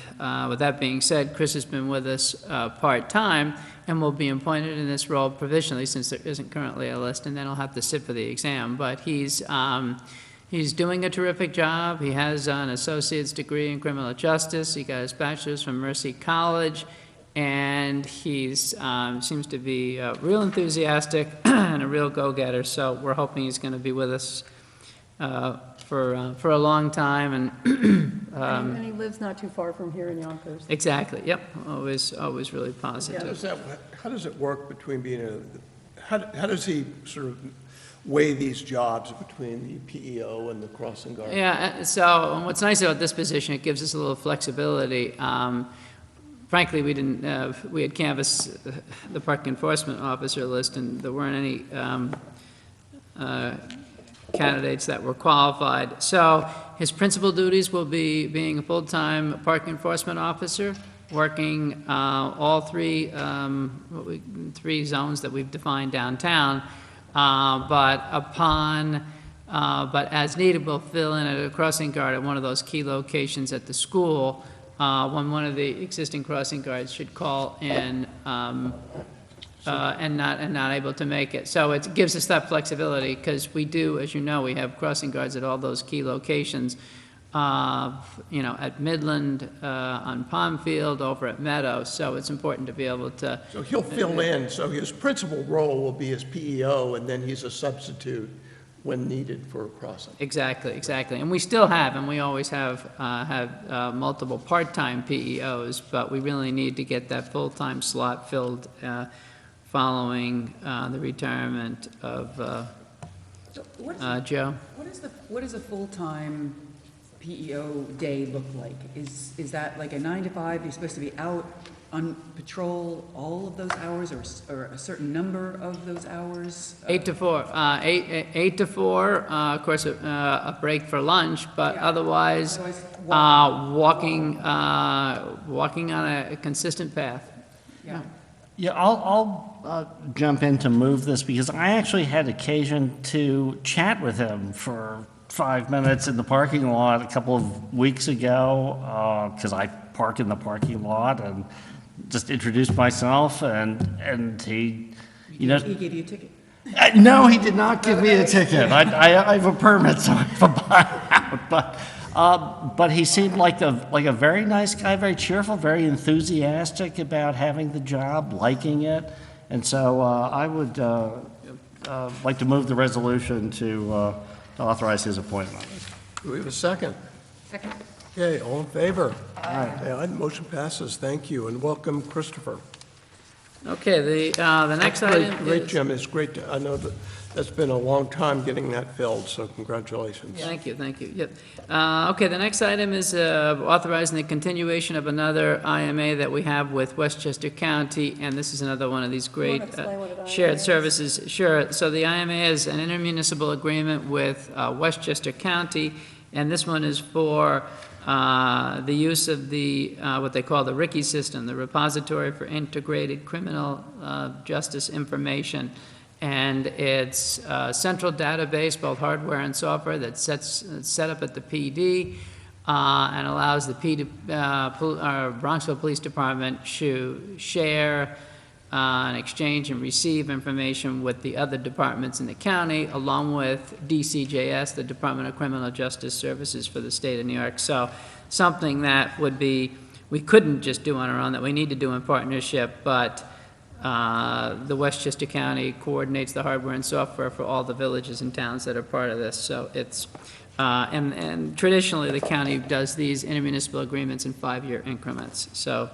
with that being said, Chris has been with us part-time and will be appointed in this role provisionally since there isn't currently a list, and then he'll have to sit for the exam. But he's doing a terrific job. He has an associate's degree in criminal justice. He got his bachelor's from Mercy College, and he's seems to be real enthusiastic and a real go-getter. So we're hoping he's going to be with us for a long time. And he lives not too far from here in Yonkers. Exactly. Yep. Always really positive. How does it work between being how does he sort of weigh these jobs between the PEO and the crossing guard? Yeah, so what's nice about this position, it gives us a little flexibility. Frankly, we had canvassed the parking enforcement officer list, and there weren't any candidates that were qualified. So his principal duties will be being a full-time parking enforcement officer, working all three zones that we've defined downtown. But as needed, we'll fill in at a crossing guard at one of those key locations at the school when one of the existing crossing guards should call in and not able to make it. So it gives us that flexibility because we do, as you know, we have crossing guards at all those key locations. At Midland, on Palmfield, over at Meadows, so it's important to be able to. So he'll fill in, so his principal role will be as PEO, and then he's a substitute when needed for a crossing. Exactly, and we still have, and we always have multiple part-time PEOs, but we really need to get that full-time slot filled following the retirement of Joe. What is a full-time PEO day look like? Is that like a 9 to 5? You're supposed to be out on patrol all of those hours, or a certain number of those hours? 8 to 4. 8 to 4. Of course, a break for lunch, but Yeah. otherwise, walking on a consistent path. Yeah. Yeah, I'll jump in to move this because I actually had occasion to chat with him for 5 minutes in the parking lot a couple of weeks ago because I park in the parking lot and just introduced myself and he, He gave you a ticket? no, he did not give me a ticket. I have a permit, so I have a buyout. But he seemed like a very nice guy, very cheerful, very enthusiastic about having the job, liking it. And so I would like to move the resolution to authorize his appointment. Do we have a second? Second. Okay, all in favor? Aye. Motion passes, thank you, and welcome, Christopher. Okay, the next item Great, is... Jim, it's great, I know that that's been a long time getting that filled, so congratulations. Thank you, yep. Okay, the next item is authorizing the continuation of another IMA that we have with Westchester County, and this is another one of these great explain what an IMA shared is? services. Sure, so the IMA is an intermunicipal agreement with Westchester County, and this one is for the use of the, what they call the RICI system, the Repository for Integrated Criminal Justice Information. And it's a central database, both hardware and software, that's set up at the PD and allows the Bronxville Police Department to share and exchange and receive information with the other departments in the county, along with DCJS, the Department of Criminal Justice Services for the state of New York. So something that would be, we couldn't just do on our own, that we need to do in partnership, but the Westchester County coordinates the hardware and software for all the villages and towns that are part of this. So it's, and traditionally the county does these intermunicipal agreements in 5-year increments. So,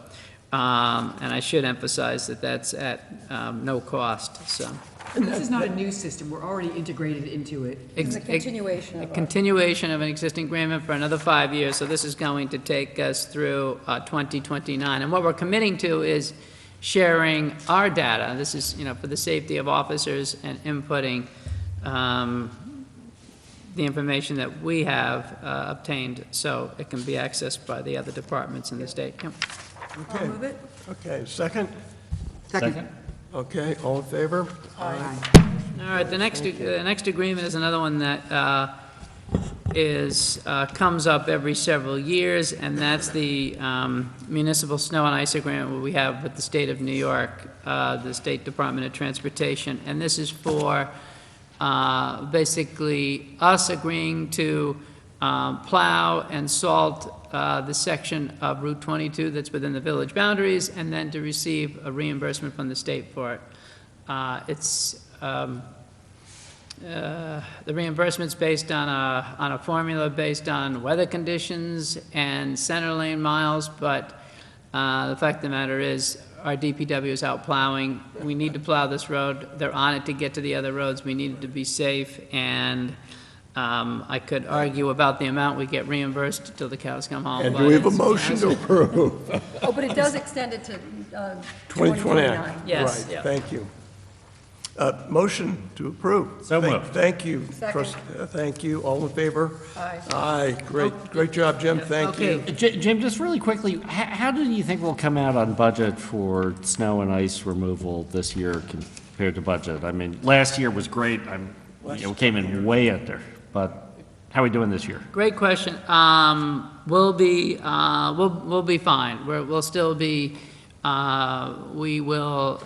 and I should emphasize that that's at no cost, so. This is not a new system, we're already integrated into it. It's a continuation of A continuation of an existing agreement for another 5 years, so this is going to take us through 2029. And what we're committing to is sharing our data. This is, you know, for the safety of officers and inputting the information that we have obtained so it can be accessed by the other departments in the state. Yep. I'll move it. Okay, second? Second? Okay, all in favor? Aye. All right, the next agreement is another one that comes up every several years, and that's the municipal snow and ice agreement we have with the state of New York, the State Department of Transportation. And this is for basically us agreeing to plow and salt the section of Route 22 that's within the village boundaries, and then to receive a reimbursement from the state for it. The reimbursement's based on a formula based on weather conditions and center lane miles, but the fact of the matter is our DPW is out plowing. We need to plow this road. They're on it to get to the other roads. We need it to be safe, and I could argue about the amount we get reimbursed till the cows come home. And but do we have a it's- motion to approve? Oh, but it does extend it to 2029. 2029. Yes, Right, yeah. thank you. Motion to approve. So moved. Thank you. Second. Thank you. All in favor? Aye. Aye, great job, Jim, thank Okay. you. Jim, just really quickly, how do you think we'll come out on budget for snow and ice removal this year compared to budget? I mean, last year was great, we came in way under, but how are we doing this year? Great question. We'll be fine. We'll still be, we'll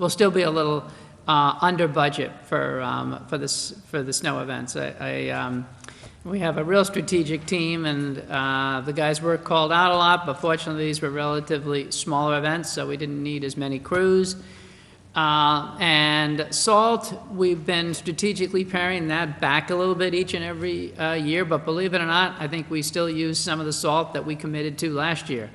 still be a little under budget for the snow events. We have a real strategic team, and the guys were called out a lot, but fortunately these were relatively smaller events, so we didn't need as many crews. And salt, we've been strategically paring that back a little bit each and every year, but believe it or not, I think we still use some of the salt that we committed to last year.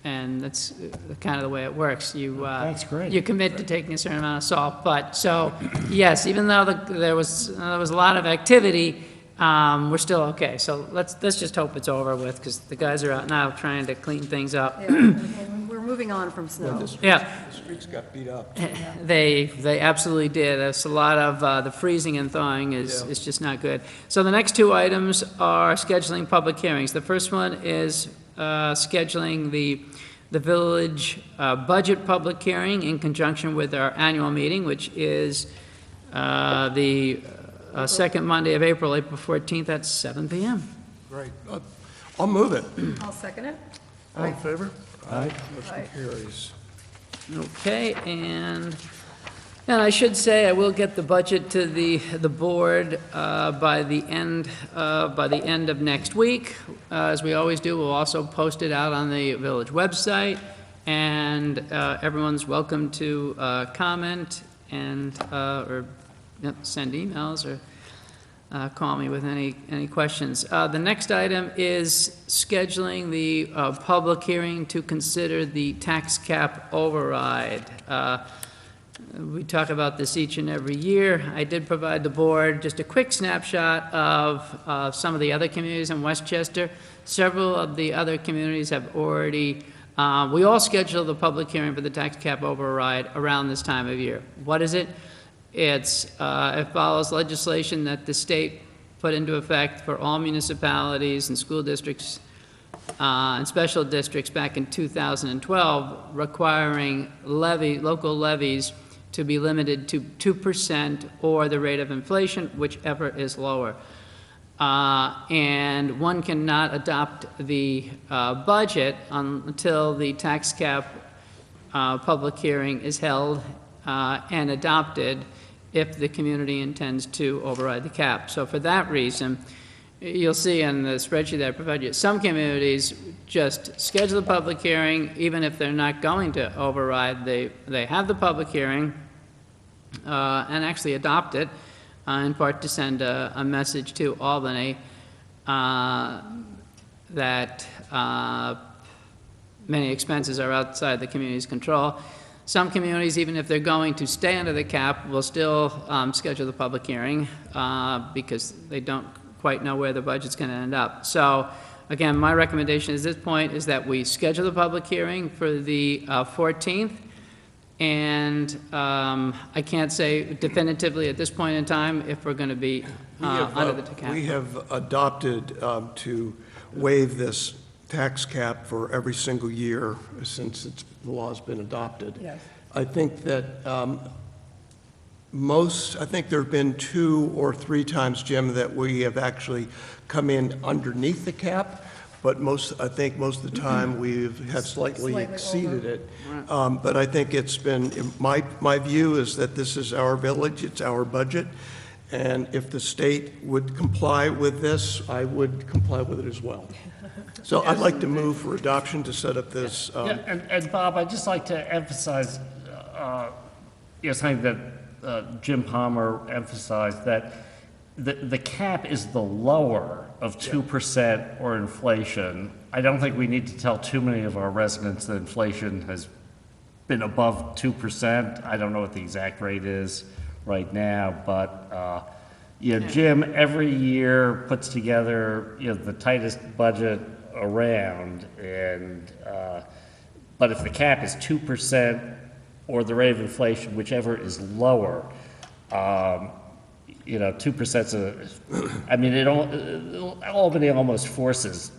And that's kind of the way it works. That's great. You commit to taking a certain amount of salt, but, so, yes, even though there was a lot of activity, we're still okay. So let's just hope it's over with, because the guys are out now trying to clean things up. Yeah, and we're moving on from snow. Yeah, The streets got beat up. they absolutely did. There's a lot of, the freezing and thawing is just not good. So the next two items are scheduling public hearings. The first one is scheduling the village budget public hearing in conjunction with our annual meeting, which is the second Monday of April 14th at 7 p.m. Great. I'll move it. I'll second it. All in favor? Aye. Motion Aye. carries. Okay, and I should say I will get the budget to the board by the end of next week. As we always do, we'll also post it out on the village website, and everyone's welcome to comment and or send emails or call me with any questions. The next item is scheduling the public hearing to consider the tax cap override. We talk about this each and every year. I did provide the board just a quick snapshot of some of the other communities in Westchester. Several of the other communities have already, we all schedule the public hearing for the tax cap override around this time of year. What is it? It follows legislation that the state put into effect for all municipalities and school districts and special districts back in 2012, requiring local levies to be limited to 2% or the rate of inflation, whichever is lower. And one cannot adopt the budget until the tax cap public hearing is held and adopted if the community intends to override the cap. So for that reason, you'll see in the spreadsheet that I provided you, some communities just schedule the public hearing, even if they're not going to override, they have the public hearing and actually adopt it, in part to send a message to Albany that many expenses are outside the community's control. Some communities, even if they're going to stay under the cap, will still schedule the public hearing because they don't quite know where the budget's going to end up. So, again, my recommendation at this point is that we schedule the public hearing for the 14th. And I can't say definitively at this point in time if we're going to be under the cap. We have adopted to waive this tax cap for every single year since the law's been adopted. Yes. I think that I think there have been 2 or 3 times, Jim, that we have actually come in underneath the cap, but I think most of the time we have slightly exceeded it. But I think it's been, my view is that this is our village, it's our budget, and if the state would comply with this, I would comply with it as well. So I'd like to move for adoption to set up this. Yeah, and Bob, I'd just like to emphasize, something that Jim Palmer emphasized, that the cap is the lower of 2% or inflation. I don't think we need to tell too many of our residents that inflation has been above 2%. I don't know what the exact rate is right now, but Jim every year puts together the tightest budget around, and but if the cap is 2% or the rate of inflation, whichever is lower, 2%'s Albany almost forces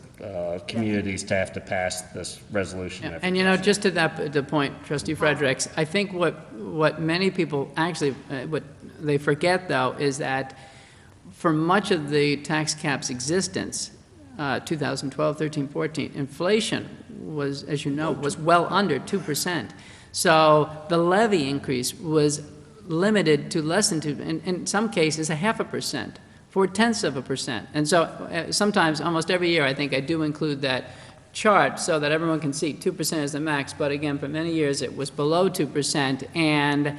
communities to have to pass this resolution. Yeah. And just to the point, Trustee Fredericks, I think what many people actually, what they forget though, is that for much of the tax cap's existence, 2012, 13, 14, inflation was, as you know, was well under 2%. So the levy increase was limited to less than 2%, in some cases, 0.5%, 0.4%. And so sometimes, almost every year, I think I do include that chart so that everyone can see 2% is the max. But again, for many years, it was below 2%. And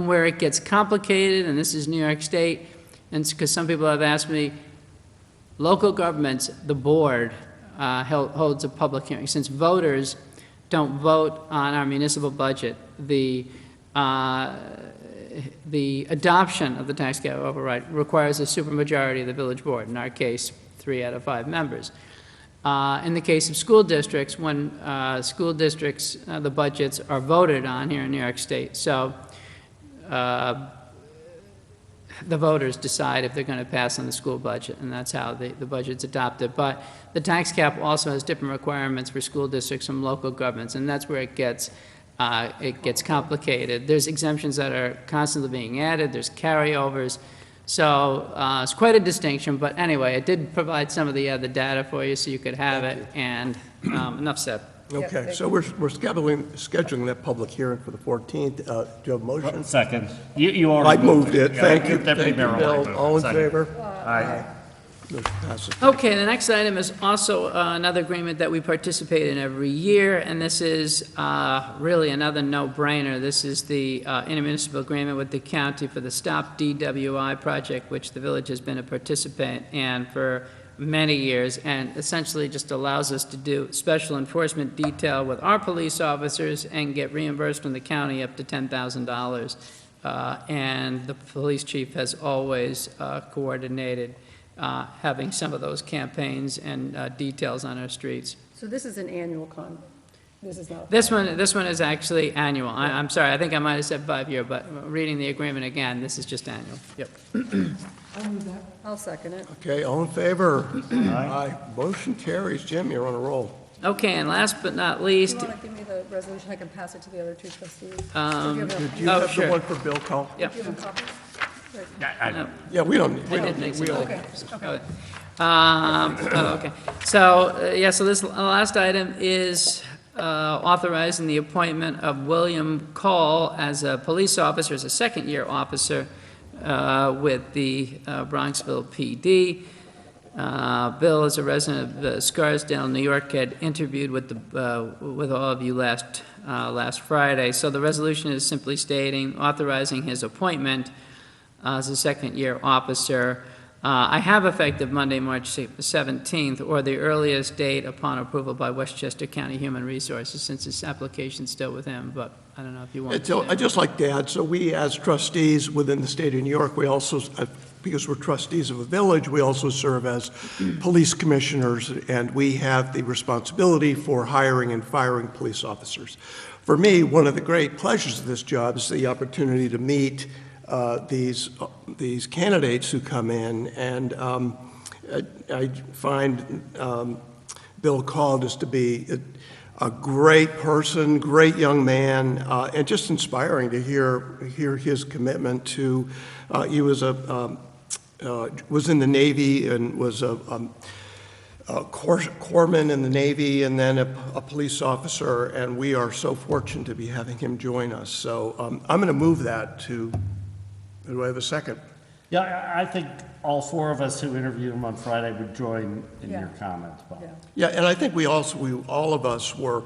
where it gets complicated, and this is New York State, and because some people have asked me, local governments, the board holds a public hearing. Since voters don't vote on our municipal budget, the adoption of the tax cap override requires a supermajority of the village board, in our case, 3 out of 5 members. In the case of school districts, when school districts, the budgets are voted on here in New York State, so the voters decide if they're going to pass on the school budget, and that's how the budget's adopted. But the tax cap also has different requirements for school districts from local governments, and that's where it gets complicated. There's exemptions that are constantly being added. There's carryovers. So it's quite a distinction. But anyway, I did provide some of the data for you so you could have it. And enough said. Okay, so we're scheduling that public hearing for the 14th. Do you have a motion? Second. You already I moved it. Yeah, Thank you. Deputy Thank you, Mayor Bill. Wallingford. All in Second. favor? Aye. Motion passes. Okay, the next item is also another agreement that we participate in every year, and this is really another no-brainer. This is the intermunicipal agreement with the county for the Stop DWI project, which the village has been a participant in for many years, and essentially just allows us to do special enforcement detail with our police officers and get reimbursed from the county up to $10,000. And the police chief has always coordinated having some of those campaigns and details on our streets. So this is an annual this is not. This one is actually annual. I'm sorry, I think I might have said 5-year, but reading the agreement again, this is just annual. Yep. I'll second it. Okay, all in favor? Aye. Motion carries. Jim, you're on a roll. Okay, and last but not Do least, you want to give me the resolution? I can pass it to the other two trustees. Do you Oh, have sure. the one for Bill Call? yep. Do you have a copy? I don't. Yeah, we don't. They did make some. Okay, okay. Okay. So, so this last item is authorizing the appointment of William Call as a police officer, as a second-year officer with the Bronxville PD. Bill is a resident of Scarsdale, New York, had interviewed with with all of you last Friday. So the resolution is simply stating, authorizing his appointment as a second-year officer. I have effective Monday, March 17th, or the earliest date upon approval by Westchester County Human Resources, since this application's still with him, but I don't know if you want to. I just like to add, so we as trustees within the state of New York, we also, because we're trustees of a village, we also serve as police commissioners, and we have the responsibility for hiring and firing police officers. For me, one of the great pleasures of this job is the opportunity to meet these candidates who come in, and I find Bill Call just to be a great person, great young man, and just inspiring to hear his commitment to. He was in the Navy and was a corpsman in the Navy, and then a police officer, and we are so fortunate to be having him join us. So I'm going to move that to. Do I have a second? Yeah, I think all four of us who interviewed him on Friday would join in your comments, Bob. Yeah, and I think all of us were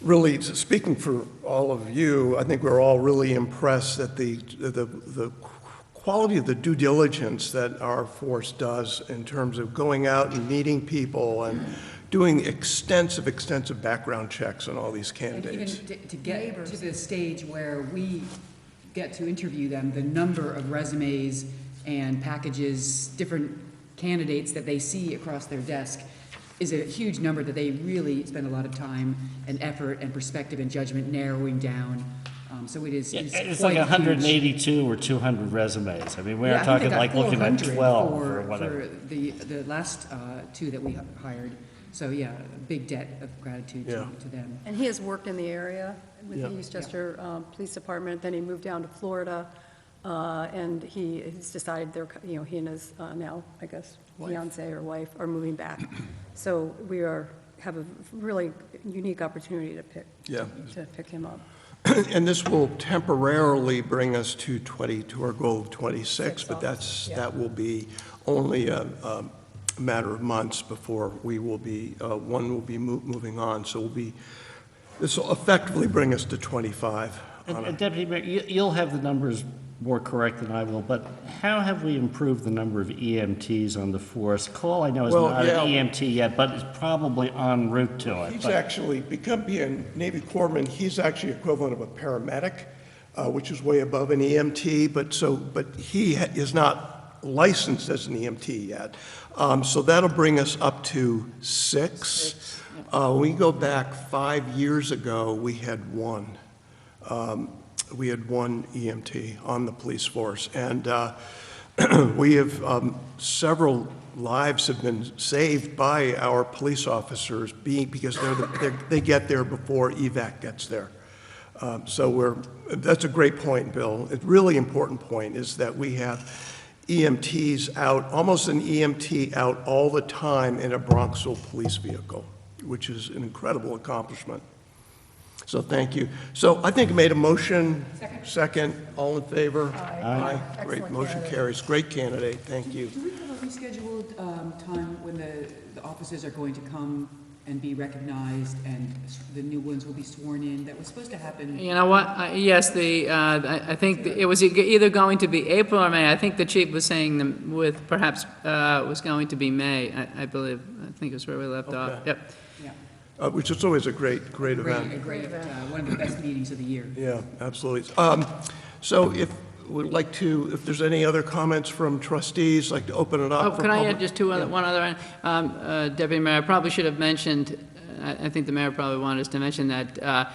really, speaking for all of you, I think we're all really impressed that the quality of the due diligence that our force does in terms of going out and meeting people and doing extensive background checks on all these And candidates. even to get to the stage where we get to interview them, the number of resumes and packages, different candidates that they see across their desk is a huge number that they really spend a lot of time and effort and perspective and judgment narrowing down. So it is. Yeah, it's quite like huge. 182 or 200 resumes. I mean, we Yeah, are I think talking they got like looking at 400 12 or for whatever. the last two that we hired. So yeah, a big debt of gratitude Yeah. to them. And he has worked in the area with Yeah. the Eastchester Police Department, then he moved down to Florida, and he's decided he and his now, I guess, fiancee or wife are moving back. So we have a really unique opportunity to pick him up. And this will temporarily bring us to our goal of 26, but that will be only a matter of months before we will be, one will be moving on. So this will effectively bring us to 25. And Deputy Mayor, you'll have the numbers more correct than I will, but how have we improved the number of EMTs on the force? Cole, I know, is Well, not yeah. an EMT yet, but is probably en route to it. He's But- actually, being Navy corpsman, he's actually equivalent of a paramedic, which is way above an EMT, but he is not licensed as an EMT yet. So that'll bring us up to 6. We go back 5 years ago, we had one. We had one EMT on the police force, and we have several lives have been saved by our police officers because they get there before evac gets there. So that's a great point, Bill. A really important point is that we have EMTs out, almost an EMT out all the time in a Bronxville police vehicle, which is an incredible accomplishment. So thank you. So I think I made a motion. Second. All in favor? Aye. Great, Excellent motion candidate. carries. Great candidate, thank you. Do we have pre-scheduled time when the officers are going to come and be recognized and the new ones will be sworn in? That was supposed to happen. You know what, yes, I think it was either going to be April or May. I think the chief was saying with perhaps, was going to be May, I believe. I think is where we left off. Okay. Yep. Yeah. Which is always a great event. A great, one of the best meetings of the year. Yeah, absolutely. So if there's any other comments from trustees, like to open it up Oh, for can I public- add just one other, Deputy Mayor, I probably should have mentioned, I think the mayor probably wanted us to mention that the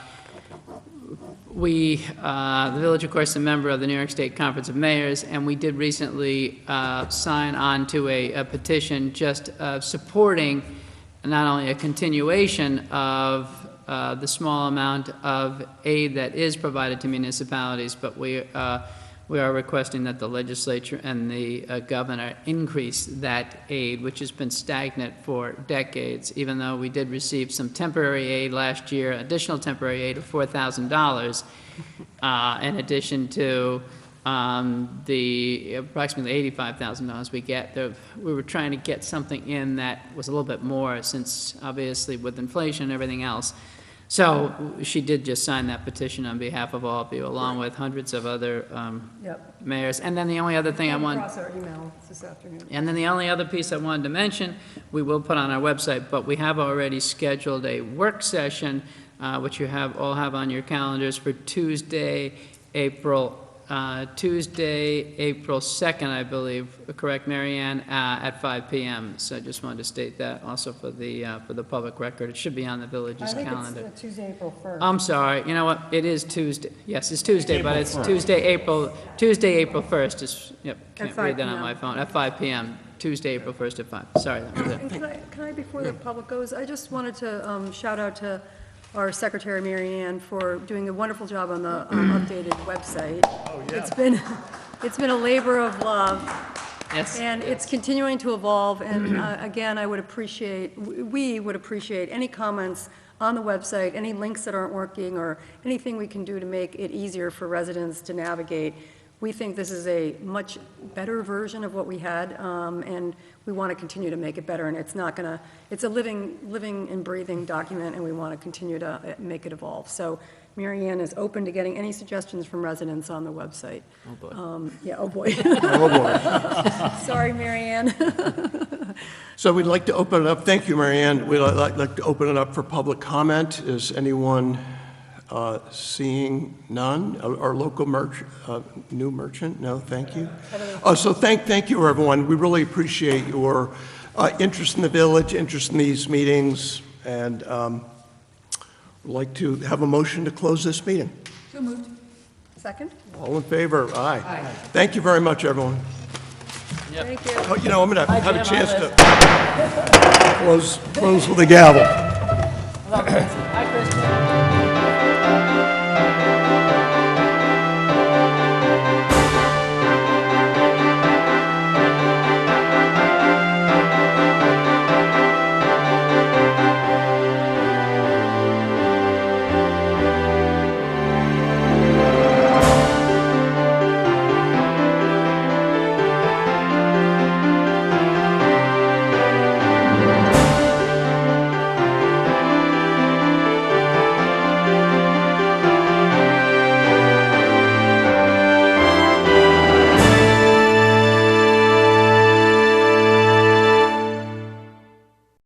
village, of course, is a member of the New York State Conference of Mayors, and we did recently sign on to a petition just supporting not only a continuation of the small amount of aid that is provided to municipalities, but we are requesting that the legislature and the governor increase that aid, which has been stagnant for decades, even though we did receive some temporary aid last year, additional temporary aid of $4,000, in addition to the approximately $85,000 we get. We were trying to get something in that was a little bit more, since obviously with inflation and everything else. So she did just sign that petition on behalf of all of you, along with hundreds of other Yep. mayors. And then the only other thing I want, Across our email this afternoon. and then the only other piece I wanted to mention, we will put on our website, but we have already scheduled a work session, which you all have on your calendars for Tuesday, April 2nd, I believe, correct, Mary Ann, at 5 p.m. So I just wanted to state that also for the public record. It should be on the village's calendar. I think it's Tuesday, April 1st. I'm sorry, you know what, it is Tuesday, yes, it's Tuesday, but it's Tuesday, April 1st, is, yep, can't 5 read that on p.m. my phone, at 5 p.m., Tuesday, April 1st at 5, sorry, that was it. And can I, before the public goes, I just wanted to shout out to our secretary, Mary Ann, for doing a wonderful job on the updated website. Oh, yeah. It's been a labor of love. Yes. And it's continuing to evolve, and again, we would appreciate any comments on the website, any links that aren't working, or anything we can do to make it easier for residents to navigate. We think this is a much better version of what we had, and we want to continue to make it better, and it's a living and breathing document, and we want to continue to make it evolve. So Mary Ann is open to getting any suggestions from residents on the website. Oh, boy. Yeah, oh, boy. Oh, boy. Sorry, Mary Ann. So we'd like to open it up, thank you, Mary Ann. We'd like to open it up for public comment. Is anyone seeing none? Our local new merchant? No, thank you. So thank you, everyone. We really appreciate your interest in the village, interest in these meetings, and we'd like to have a motion to close this meeting. So moved. Second? All in favor? Aye. Thank you very much, everyone. Thank you. Oh, I'm going to have a Jim, chance to close with a gavel.